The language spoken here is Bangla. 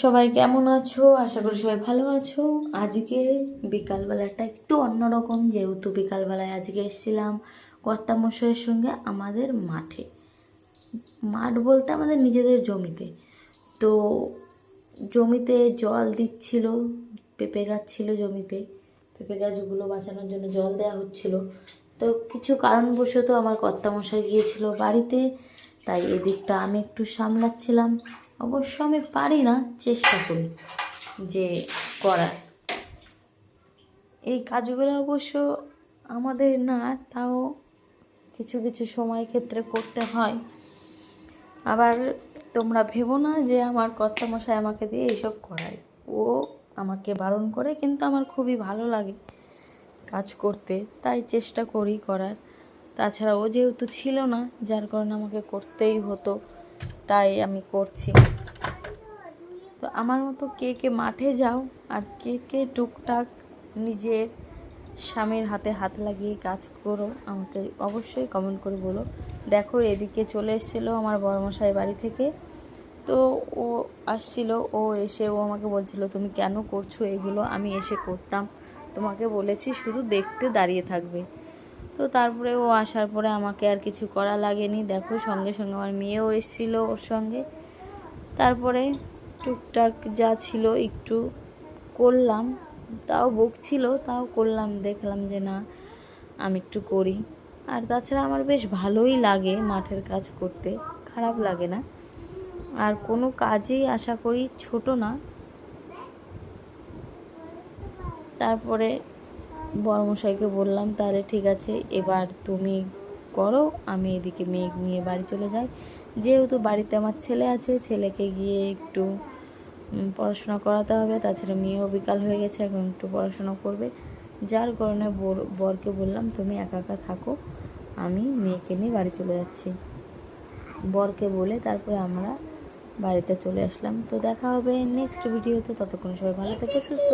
সবাই কেমন আছো? আশা করি সবাই ভালো আছো। আজকে বিকালবেলাটা একটু অন্যরকম, যেহেতু বিকালবেলায় আজকে এসেছিলাম কর্তামশাইয়ের সঙ্গে আমাদের মাঠে। মাঠ বলতে আমাদের নিজেদের জমিতে। তো জমিতে জল দিচ্ছিল, পেঁপে গাছ ছিল জমিতে, পেঁপে গাছগুলো বাঁচানোর জন্য জল দেওয়া হচ্ছিল। তো কিছু কারণবশত আমার কর্তামশাই গিয়েছিল বাড়িতে, তাই এদিকটা আমি একটু সামলাচ্ছিলাম। অবশ্য আমি পারি না, চেষ্টা করি যে করার। এই কাজগুলো অবশ্য আমাদের না, তাও কিছু কিছু সময় ক্ষেত্রে করতে হয়। আবার তোমরা ভেবো না যে আমার কর্তামশাই আমাকে দিয়ে এইসব করায়। ও আমাকে বারণ করে, কিন্তু আমার খুবই ভালো লাগে কাজ করতে, তাই চেষ্টা করি করার। তাছাড়া ও যেহেতু ছিল না, যার কারণে আমাকে করতেই হতো, তাই আমি করছি। তো আমার মতো কে কে মাঠে যাও, আর কে কে টুকটাক নিজের স্বামীর হাতে হাত লাগিয়ে কাজ করো, আমাকে অবশ্যই কমেন্ট করে বলো। দেখো, এদিকে চলে এসেছিলো আমার বড়মশাই বাড়ি থেকে। তো ও আসছিল, ও এসে ও আমাকে বলছিল, তুমি কেন করছো এগুলো? আমি এসে করতাম, তোমাকে বলেছি শুধু দেখতে দাঁড়িয়ে থাকবে। তো তারপরে ও আসার পরে আমাকে আর কিছু করা লাগেনি। দেখো, সঙ্গে সঙ্গে আমার মেয়েও এসেছিলো ওর সঙ্গে। তারপরে টুকটাক যা ছিল একটু করলাম, তাও বকছিল, তাও করলাম। দেখলাম যে না, আমি একটু করি। আর তাছাড়া আমার বেশ ভালোই লাগে মাঠের কাজ করতে, খারাপ লাগে না। আর কোনো কাজেই আশা করি ছোট না। তারপরে বড়মশাইকে বললাম, তাহলে ঠিক আছে, এবার তুমি করো, আমি এদিকে মেঘ নিয়ে বাড়ি চলে যাই। যেহেতু বাড়িতে আমার ছেলে আছে, ছেলেকে গিয়ে একটু পড়াশোনা করাতে হবে। তাছাড়া মেয়েও বিকাল হয়ে গেছে, এখন একটু পড়াশোনা করবে। যার কারণে বরকে বললাম, তুমি একা একা থাকো, আমি মেয়েকে নিয়ে বাড়ি চলে যাচ্ছি। বরকে বলে তারপরে আমরা বাড়িতে চলে আসলাম। তো দেখা হবে নেক্সট ভিডিওতে। ততক্ষণ সবাই ভালো থেকো, সুস্থ